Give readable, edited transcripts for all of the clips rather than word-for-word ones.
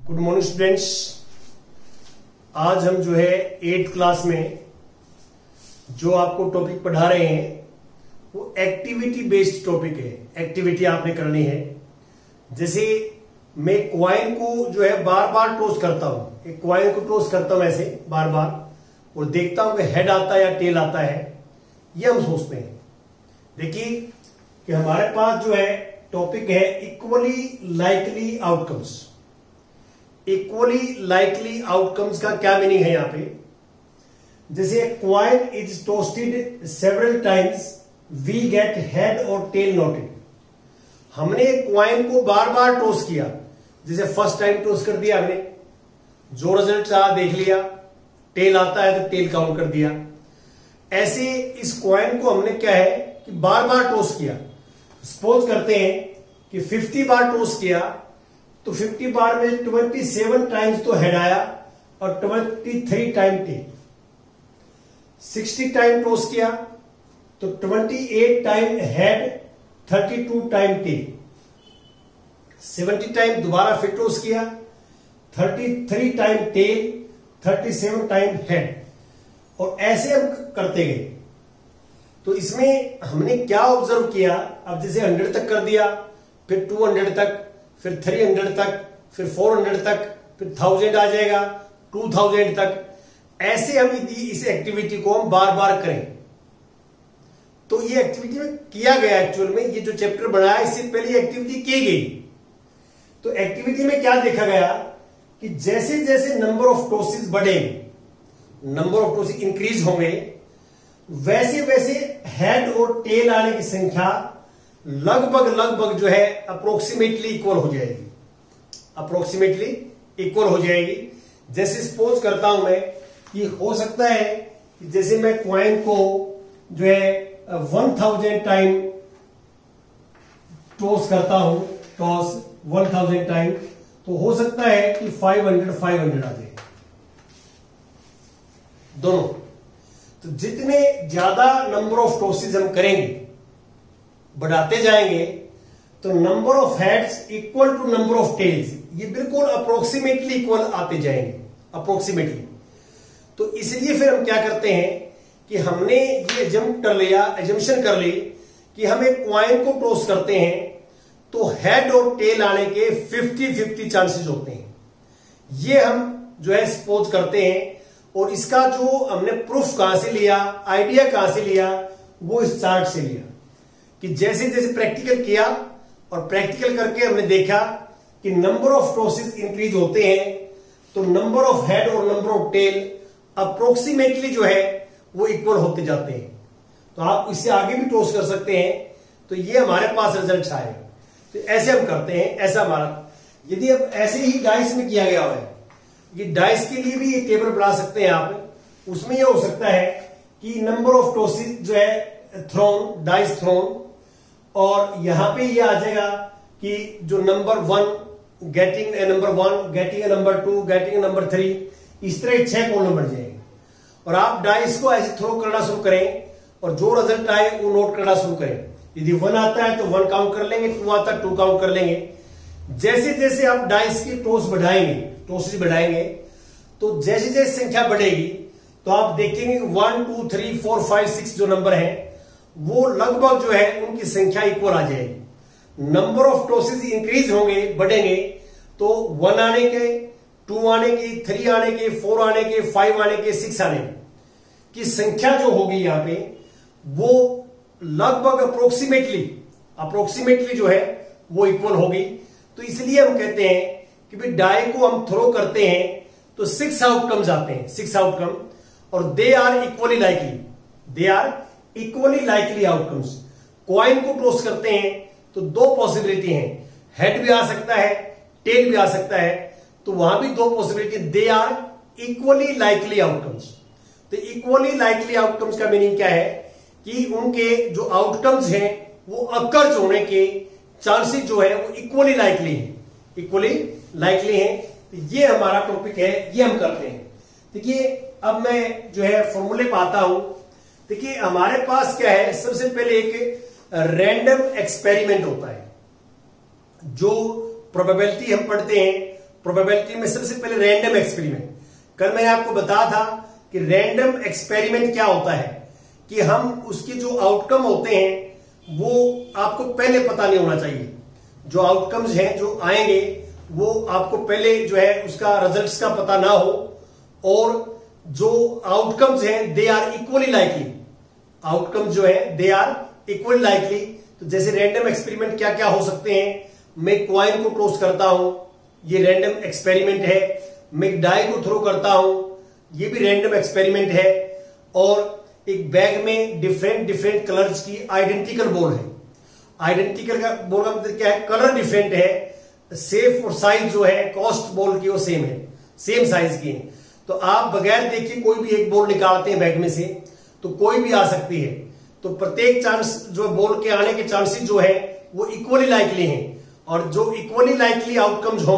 Good morning students. आज हम जो है 8th क्लास में जो आपको टॉपिक पढ़ा रहे हैं वो एक्टिविटी बेस्ड टॉपिक है। एक्टिविटी आपने करनी है। जैसे मैं क्वाइन को जो है बार बार टॉस करता हूं, एक क्वाइन को टॉस करता हूं ऐसे बार बार और देखता हूं कि हेड आता है या टेल आता है, ये हम सोचते हैं। देखिए कि हमारे पास जो है टॉपिक है equally likely outcomes. Equally likely outcomes का क्या मीनिंग है यहां पे? जैसे coin is tossed several times we get head और टेल नोटेड। हमने क्वाइन को बार बार टॉस किया, जैसे फर्स्ट टाइम टॉस कर दिया हमने, जो रिजल्ट आया देख लिया, टेल आता है तो टेल काउंट कर दिया। ऐसे इस क्वाइन को हमने क्या है कि बार बार टॉस किया। सपोज करते हैं कि 50 बार टॉस किया तो 50 बार में 27 टाइम्स तो हेड आया और 23 टाइम टेल। 60 टाइम टॉस किया तो 28 time head, 32 time tail. 70 time दोबारा फिर टॉस किया, 33 टाइम टेल, 37 टाइम हेड, और ऐसे हम करते गए। तो इसमें हमने क्या ऑब्जर्व किया? अब जैसे 100 तक कर दिया, फिर 200 तक, फिर 300 तक, फिर 400 तक, फिर 1000 आ जाएगा, 2000 तक। ऐसे हम इस एक्टिविटी को हम बार बार करें। तो ये एक्टिविटी में किया गया, एक्चुअल में ये जो चैप्टर बनाया इससे पहले ये एक्टिविटी की गई। तो एक्टिविटी में क्या देखा गया कि जैसे जैसे नंबर ऑफ टॉसेस बढ़ेंगे, नंबर ऑफ टॉसेस इंक्रीज होंगे, वैसे वैसे हेड और टेल आने की संख्या लगभग जो है अप्रोक्सीमेटली इक्वल हो जाएगी। अप्रोक्सीमेटली इक्वल हो जाएगी। जैसे सपोज करता हूं मैं कि हो सकता है कि जैसे मैं क्वाइन को जो है 1000 टाइम टॉस करता हूं, टॉस 1000 टाइम, तो हो सकता है कि 500 आ जाए दोनों। तो जितने ज्यादा नंबर ऑफ टॉसेस हम करेंगे, बढ़ाते जाएंगे, तो number of heads equal to number of tails, ये बिल्कुल अप्रोक्सीमेटली इक्वल आते जाएंगे, अप्रोक्सीमेटली। तो इसलिए फिर हम क्या करते हैं कि हमने ये एजम्पशन कर ली कि हम एक क्वाइन को टॉस करते हैं तो हेड और टेल आने के 50-50 चांसेस होते हैं। ये हम जो है सपोज करते हैं। और इसका जो हमने प्रूफ कहां से लिया, आइडिया कहां से लिया, वो इस चार्ट से लिया कि जैसे जैसे प्रैक्टिकल किया और प्रैक्टिकल करके हमने देखा कि नंबर ऑफ टॉसेस इंक्रीज होते हैं तो नंबर ऑफ हेड और नंबर ऑफ टेल अप्रोक्सीमेटली जो है वो इक्वल होते जाते हैं। तो आप इससे आगे भी टॉस कर सकते हैं, तो ये हमारे पास रिजल्ट आएगा। तो ऐसे हम करते हैं, ऐसा हमारा। यदि अब ऐसे ही डाइस में किया गया है, ये डाइस के लिए भी ये टेबल बना सकते हैं आप। उसमें ये हो सकता है कि नंबर ऑफ टॉसेस जो है थ्रोन, डाइस थ्रोन, और यहां पे ये आ जाएगा कि जो number 1 getting a number 1, getting a number 2, getting a number 3, इस तरह 6 कॉलम बन जाएंगे। और आप डाइस को ऐसे थ्रो करना शुरू करें और जो रिजल्ट आए वो नोट करना शुरू करें। यदि 1 आता है तो 1 काउंट कर लेंगे, 2 आता है 2 काउंट कर लेंगे। जैसे जैसे आप डाइस की टॉस बढ़ाएंगे, टॉसेस बढ़ाएंगे, तो जैसे जैसे संख्या बढ़ेगी तो आप देखेंगे 1, 2, 3, 4, 5, 6 जो नंबर है वो लगभग जो है उनकी संख्या इक्वल आ जाएगी। नंबर ऑफ टॉसेस इंक्रीज होंगे, बढ़ेंगे, तो 1 आने के, 2 आने की, 3 आने के, 4 आने के, 5 आने के, 6 आने की संख्या जो होगी यहां पे वो लगभग अप्रोक्सीमेटली जो है वो इक्वल होगी। तो इसलिए हम कहते हैं कि भाई डाई को हम थ्रो करते हैं तो 6 आउटकम्स आते हैं, 6 आउटकम, और they are equally likely outcomes. Coin को टॉस करते हैं तो 2 पॉसिबिलिटी हैं, हेड भी आ सकता है, टेल भी आ सकता है, तो वहां भी 2 possibility, they are equally likely outcomes. तो इक्वली लाइकली आउटकम्स का मीनिंग क्या है कि उनके जो आउटकम्स हैं वो अकर्ज होने के चांसेस जो है वो इक्वली लाइकली है। तो ये हमारा टॉपिक है, ये हम करते हैं। देखिए अब मैं जो है फॉर्मूले पे आता हूं। देखिए हमारे पास क्या है, सबसे पहले एक रैंडम एक्सपेरिमेंट होता है। जो प्रोबेबिलिटी हम पढ़ते हैं प्रोबेबिलिटी में सबसे पहले रैंडम एक्सपेरिमेंट। कल मैंने आपको बताया था कि रैंडम एक्सपेरिमेंट क्या होता है, कि हम उसके जो आउटकम होते हैं वो आपको पहले पता नहीं होना चाहिए। जो आउटकम्स हैं जो आएंगे वो आपको पहले जो है उसका रिजल्ट्स का पता ना हो, और जो आउटकम्स हैं they are equally likely, outcomes जो है दे आर इक्वली लाइकली। तो जैसे रैंडम एक्सपेरिमेंट क्या क्या हो सकते हैं, मैं क्वाइन को टॉस करता हूं, ये रैंडम एक्सपेरिमेंट है। मैं डाई को थ्रो करता हूं, ये भी रैंडम एक्सपेरिमेंट है। और एक बैग में डिफरेंट डिफरेंट कलर्स की आइडेंटिकल बॉल है। आइडेंटिकल का बॉल का मतलब क्या है, कलर डिफरेंट है, शेप और साइज जो है कॉस्ट बॉल की वो सेम है, सेम साइज की है। तो आप बगैर देखे कोई भी एक बॉल निकालते हैं बैग में से तो कोई भी आ सकती है। तो प्रत्येक चांस जो बॉल के आने के चांसेस जो है वो इक्वली लाइकली हैं, और जो इक्वली लाइकली आउटकम्स हो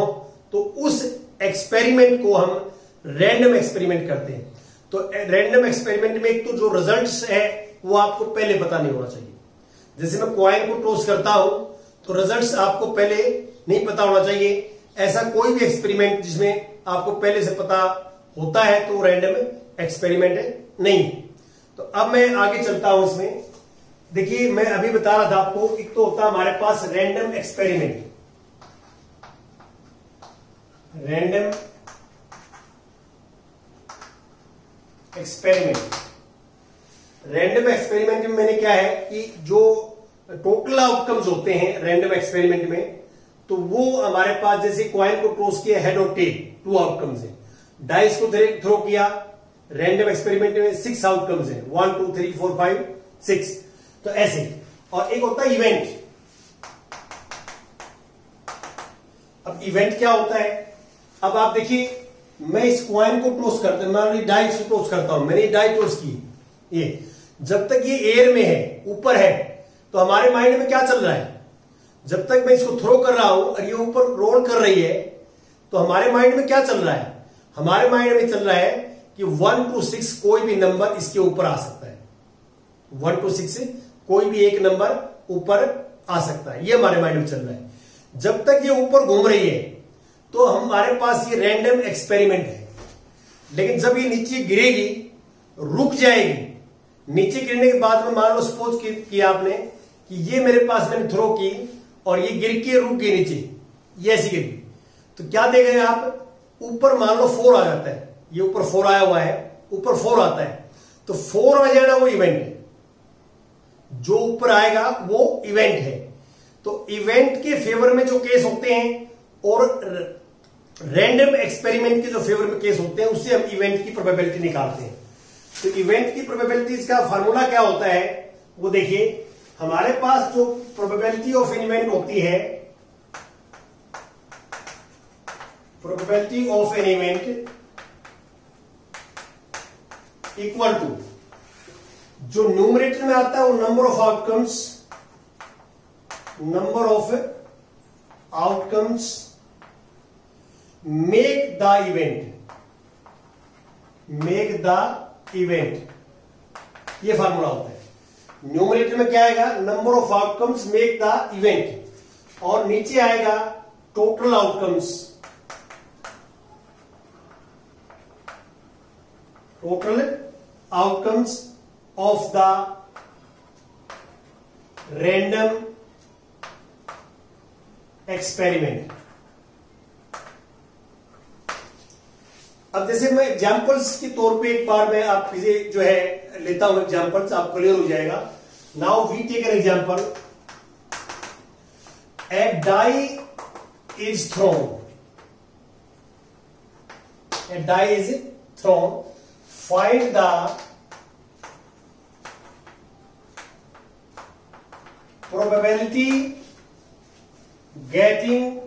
तो उस एक्सपेरिमेंट को हम रैंडम एक्सपेरिमेंट करते हैं। तो रैंडम एक्सपेरिमेंट में एक तो जो रिजल्ट्स है वो आपको पहले पता नहीं होना चाहिए। जैसे मैं कॉइन को टॉस करता हूं तो रिजल्ट्स आपको पहले नहीं पता होना चाहिए। ऐसा कोई भी एक्सपेरिमेंट जिसमें आपको पहले से पता होता है तो रैंडम एक्सपेरिमेंट नहीं। तो अब मैं आगे चलता हूं इसमें। देखिए मैं अभी बता रहा था आपको, एक तो होता है हमारे पास random experiment. Random experiment, random experiment में मैंने क्या है कि जो टोटल आउटकम्स होते हैं रैंडम एक्सपेरिमेंट में, तो वो हमारे पास जैसे कॉइन को टॉस किया हेड और टेल, 2 आउटकम्स है। डाइस को थ्रो किया, रैंडम एक्सपेरिमेंट में 6 आउटकम्स है, 1 2 3 4 5 6। तो ऐसे। और एक होता है इवेंट। अब इवेंट क्या होता है, अब आप देखिए मैं इस कॉइन को टॉस करता हूं, मैं डाई को टॉस करता हूं, मैंने डाई टॉस की, ये जब तक ये एयर में है, ऊपर है, तो हमारे माइंड में क्या चल रहा है, जब तक मैं इसको थ्रो कर रहा हूं और ये ऊपर रोल कर रही है तो हमारे माइंड में क्या चल रहा है, हमारे माइंड में चल रहा है कि 1 to 6 कोई भी नंबर इसके ऊपर आ सकता है। 1 to 6 कोई भी एक नंबर ऊपर आ सकता है, ये हमारे माइंड में चल रहा है। जब तक ये ऊपर घूम रही है तो हमारे पास ये रैंडम एक्सपेरिमेंट है। लेकिन जब ये नीचे गिरेगी, रुक जाएगी, नीचे गिरने के बाद में मान लो सपोज किया आपने कि ये मेरे पास मैंने थ्रो की और ये गिर के रुक गई नीचे, ये ऐसी गिर गई, तो क्या देख रहे हैं आप, ऊपर मान लो 4 आ जाता है, ये ऊपर 4 आया हुआ है, ऊपर 4 आता है, तो 4 आ जाना वो इवेंट है, जो ऊपर आएगा वो इवेंट है। तो इवेंट के फेवर में जो केस होते हैं और रैंडम एक्सपेरिमेंट के जो फेवर में केस होते हैं उससे हम इवेंट की प्रोबेबिलिटी निकालते हैं। तो इवेंट की प्रोबेबिलिटीज का फार्मूला क्या होता है वो देखिए, हमारे पास जो प्रोबेबिलिटी ऑफ एन इवेंट होती है, probability of an event equal to, जो न्यूमरेटर में आता है वो number of outcomes, number of outcomes make the event, make the event, ये फार्मूला होता है। न्यूमरेटर में क्या आएगा, number of outcomes make the event, और नीचे आएगा total outcomes, total outcomes of the random experiment. अब जैसे मैं एग्जाम्पल्स के तौर पे एक बार मैं आप जो है लेता हूं एग्जाम्पल्स, आप क्लियर हो जाएगा। Now we take an example, a die is thrown, a die is thrown, find the probability getting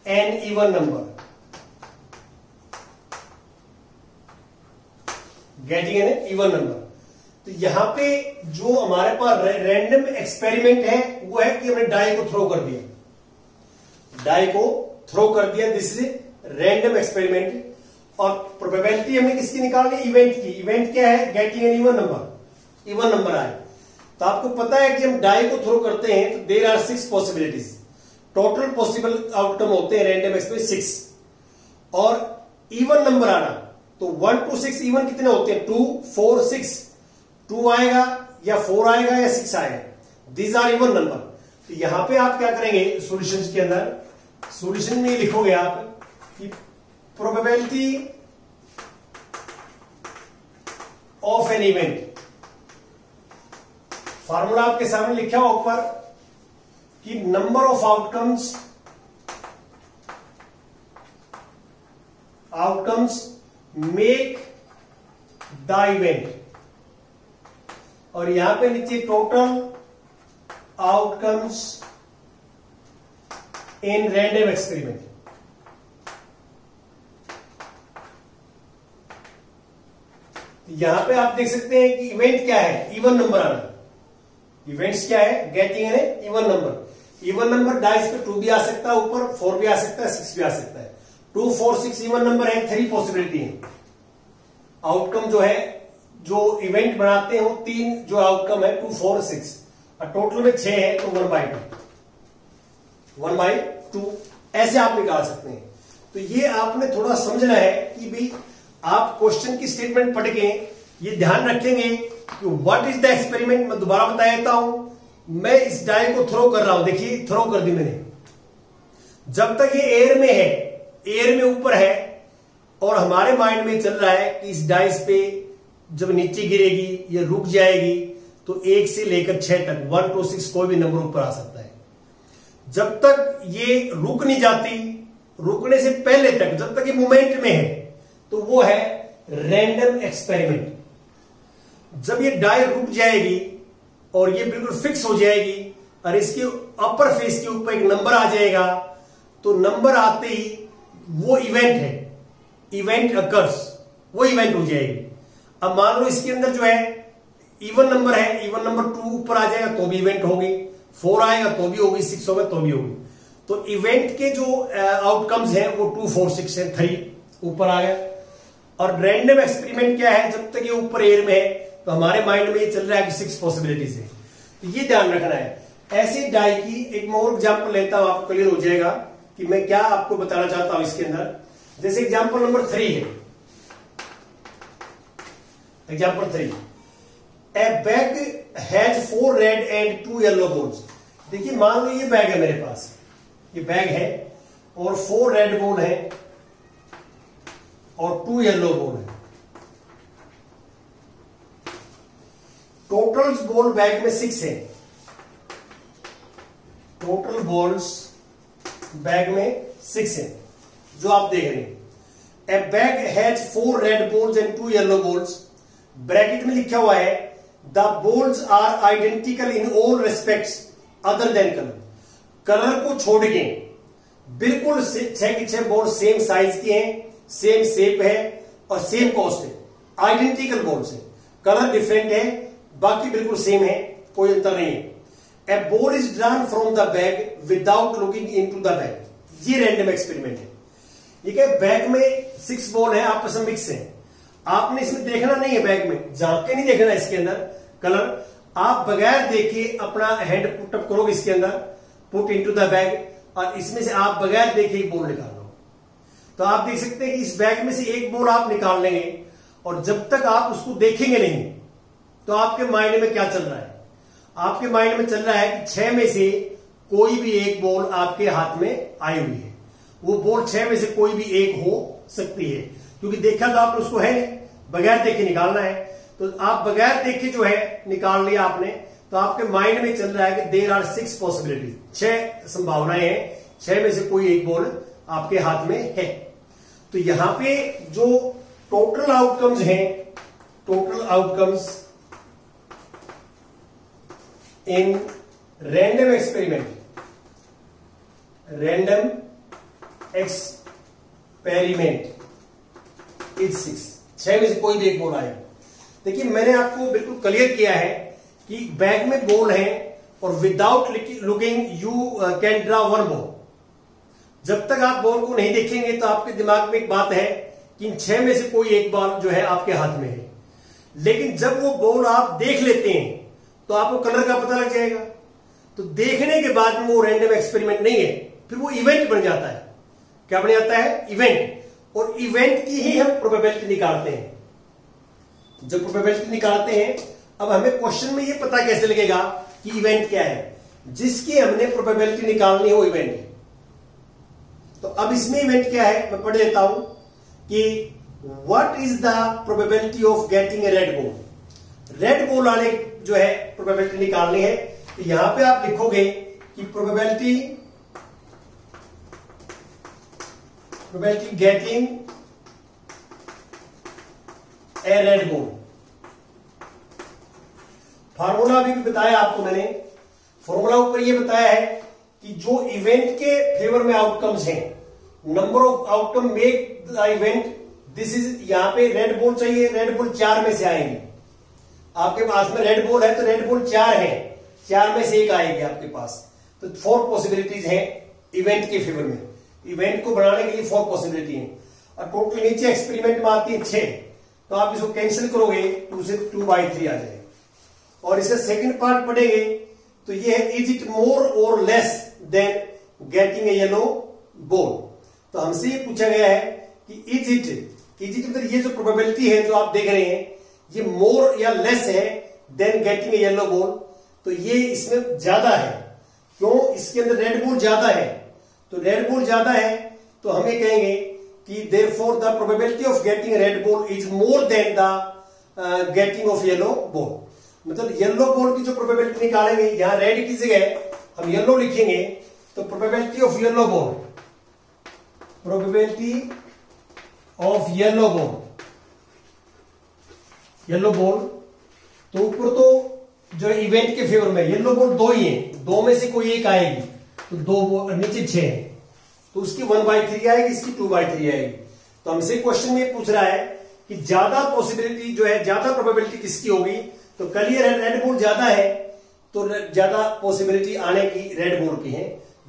an even number, getting an even number. तो यहां पे जो हमारे पास रैंडम एक्सपेरिमेंट है वो है कि हमने डाई को थ्रो कर दिया, डाई को थ्रो कर दिया, दिस इज रैंडम एक्सपेरिमेंट। और प्रोबेबिलिटी हमने किसकी निकाली, इवेंट की। इवेंट क्या है, getting an even number, even number आए। तो आपको पता है कि हम डाई को थ्रो करते हैं तो there are 6 possibilities, total possible outcome होते हैं रैंडम एक्सपेरिमेंट 6। और इवन नंबर आना, तो 1 to 6 इवन कितने होते हैं? 2, 4, 6। 2 आएगा या 4 आएगा या 6 आएगा, दीज आर इवन नंबर। तो यहां पे आप क्या करेंगे सॉल्यूशंस के अंदर, सॉल्यूशन में लिखोगे आप कि probability of an event, formula आपके सामने लिखा हुआ ऊपर कि number of outcomes make the event, और यहां पे नीचे total outcomes in random experiment. यहां पे आप देख सकते हैं कि इवेंट क्या है? इवन नंबर आना। इवेंट्स क्या है? Getting an even number. Even number dice पे 2 भी आ सकता है, ऊपर 4 भी आ सकता है, 6 भी आ सकता है। 2, 4, 6 इवन नंबर है, 3 पॉसिबिलिटी है। आउटकम जो है, जो इवेंट बनाते हैं वो 3 जो आउटकम है 2, 4, 6, और टोटल में 6 है, तो 1/2 ऐसे आप निकाल सकते हैं। तो ये आपने थोड़ा समझना है कि भाई आप क्वेश्चन की स्टेटमेंट पढ़ के ये ध्यान रखेंगे कि व्हाट इज द एक्सपेरिमेंट। मैं दोबारा बता देता हूं, मैं इस डाई को थ्रो कर रहा हूं, देखिए थ्रो कर दी मैंने। जब तक ये एयर में है, एयर में ऊपर है, और हमारे माइंड में चल रहा है कि इस डाइस पे जब नीचे गिरेगी ये रुक जाएगी, तो 1 से लेकर 6 तक 1 to 6 कोई भी नंबर ऊपर आ सकता है। जब तक ये रुक नहीं जाती, रुकने से पहले तक जब तक ये मूवमेंट में है, तो वो है रैंडम एक्सपेरिमेंट। जब ये डाई रुक जाएगी और ये बिल्कुल फिक्स हो जाएगी और इसके अपर फेस के ऊपर एक नंबर आ जाएगा, तो नंबर आते ही वो इवेंट है, इवेंट अकर्स, वो इवेंट हो जाएगी। अब मान लो इसके अंदर जो है इवन नंबर है, इवन नंबर 2 ऊपर आ जाएगा तो भी इवेंट होगी, 4 आएगा तो भी होगी, 6 होगा तो भी होगी। तो इवेंट के जो आउटकम्स हैं वो 2, 4, 6 है, 3 ऊपर आ गया। और रैंडम एक्सपेरिमेंट क्या है? जब तक ये ऊपर एयर में है तो हमारे माइंड में ये चल रहा है कि 6 पॉसिबिलिटीज है। तो ये ध्यान रखना है। ऐसी डाई की एक और एग्जांपल लेता हूं, आपको क्लियर हो जाएगा कि मैं क्या आपको बताना चाहता हूं इसके अंदर। जैसे एग्जांपल नंबर 3 है, example 3, A bag has 4 red and 2 yellow balls. देखिए मान लो ये बैग है मेरे पास, ये बैग है और 4 रेड बॉल है और 2 येलो बॉल है। टोटल बॉल बैग में 6 है, टोटल बॉल्स बैग में 6 है जो आप देख रहे हैं। A bag has 4 red balls and 2 yellow balls. Bracket में लिखा हुआ है the balls are identical in all respects other than colour. Colour को छोड़ के बिल्कुल 6 की 6 बॉल सेम साइज की हैं, सेम शेप है और सेम कॉस्ट है, आइडेंटिकल बॉल्स है। कलर डिफरेंट है, बाकी बिल्कुल सेम है, कोई अंतर नहीं है। A ball is drawn from the bag without looking into the bag. ये रैंडम एक्सपेरिमेंट है। ठीक है, बैग में 6 बॉल है, आपस में मिक्स है। आपने इसमें देखना नहीं है, बैग में झांक के नहीं देखना इसके अंदर कलर। आप बगैर देखे अपना हैंड पुटअप करोगे इसके अंदर, पुट इनटू द बैग, और इसमें से आप बगैर देखे एक बॉल निकाल लो। तो आप देख सकते हैं कि इस बैग में से एक बॉल आप निकाल लेंगे, और जब तक आप उसको देखेंगे नहीं तो आपके माइंड में क्या चल रहा है? आपके माइंड में चल रहा है कि 6 में से कोई भी एक बॉल आपके हाथ में आई हुई है। वो बॉल 6 में से कोई भी एक हो सकती है, क्योंकि देखा तो आपने उसको है नहीं, बगैर देखे निकालना है। तो आप बगैर देखे जो है निकाल लिया आपने, तो आपके माइंड में चल रहा है कि देयर आर 6 पॉसिबिलिटीज, 6 संभावनाएं हैं, 6 में से कोई एक बॉल आपके हाथ में है। तो यहां पे जो टोटल आउटकम्स हैं, total outcomes in random experiment, random experiment is 6 में से कोई भी एक बॉल आएगा। देखिए मैंने आपको बिल्कुल क्लियर किया है कि बैग में बॉल है और without looking you can draw 1 ball. जब तक आप बॉल को नहीं देखेंगे तो आपके दिमाग में एक बात है कि इन 6 में से कोई एक बॉल जो है आपके हाथ में है। लेकिन जब वो बॉल आप देख लेते हैं तो आपको कलर का पता लग जाएगा। तो देखने के बाद में वो रैंडम एक्सपेरिमेंट नहीं है, फिर वो इवेंट बन जाता है। क्या बन जाता है? इवेंट। और इवेंट की ही हम प्रोबेबिलिटी निकालते हैं। जब प्रोबेबिलिटी निकालते हैं, अब हमें क्वेश्चन में ये पता कैसे लगेगा कि इवेंट क्या है? जिसकी हमने प्रोबेबिलिटी निकालनी है वो इवेंट है। तो अब इसमें इवेंट क्या है मैं पढ़ देता हूं कि what is the probability of getting a red ball. Red ball आने जो है प्रोबेबिलिटी निकालनी है। तो यहां पे आप लिखोगे कि probability getting a red ball. Formula भी बताया आपको मैंने। फॉर्मूला ऊपर ये बताया है कि जो इवेंट के फेवर में आउटकम्स हैं, number of outcome make the event, this is, यहां पे रेड बॉल चाहिए, रेड बॉल 4 में से आएंगे। आपके पास में रेड बॉल है तो रेड बॉल 4 है, 4 में से एक आएगी आपके पास। तो 4 पॉसिबिलिटीज हैं इवेंट के फेवर में। इवेंट को बनाने के लिए 4 पॉसिबिलिटी है। और टोटल नीचे एक्सपेरिमेंट में आती है 6। तो आप इसको कैंसिल करोगे 2 से 2/3 आ जाएगा। और इसे सेकंड पार्ट पढ़ेंगे तो ये है इज इट मोर और less than getting a yellow ball. तो हमसे ये पूछा गया है कि इज इट मतलब ये जो प्रोबेबिलिटी है जो आप देख रहे हैं, ये मोर या लेस है than getting a yellow ball. तो ये इसमें ज्यादा है। क्यों? इसके अंदर रेड बॉल ज्यादा है। तो रेड बॉल ज्यादा है तो हमें कहेंगे कि therefore the probability of getting red ball is more than the getting off yellow ball. मतलब येलो बॉल की जो प्रोबेबिलिटी निकालेंगे, यहां रेड की जगह हम येलो लिखेंगे, तो probability of yellow ball, probability of yellow ball, तो ऊपर तो जो इवेंट के फेवर में येलो बॉल 2 ही है, 2 में से कोई एक आएगी। तो 2 नीचे 6 है, तो उसकी 1/3 आएगी, इसकी 2/3 आएगी। तो हमसे क्वेश्चन में पूछ रहा है कि ज्यादा पॉसिबिलिटी जो है, ज्यादा प्रोबेबिलिटी किसकी होगी? तो कल ये रेड बॉल ज्यादा है तो ज्यादा पॉसिबिलिटी आने की रेड बॉल की है,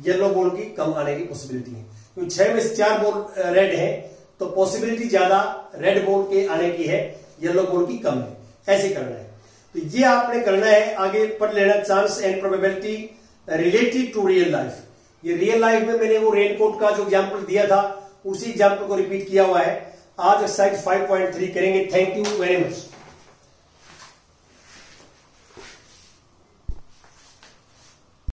येलो बॉल की कम आने की पॉसिबिलिटी है। क्योंकि 6 में से 4 बॉल रेड है तो पॉसिबिलिटी ज्यादा रेड बॉल के आने की है, येलो बॉल की कम है। ऐसे करना है। तो ये आपने करना है। आगे पढ़ लेना chance and probability related to real life. ये रियल लाइफ में मैंने वो रेनकोट का जो एग्जाम्पल दिया था उसी एग्जाम्पल को रिपीट किया हुआ है। आज एक्सरसाइज 5.3 करेंगे। Thank you very much.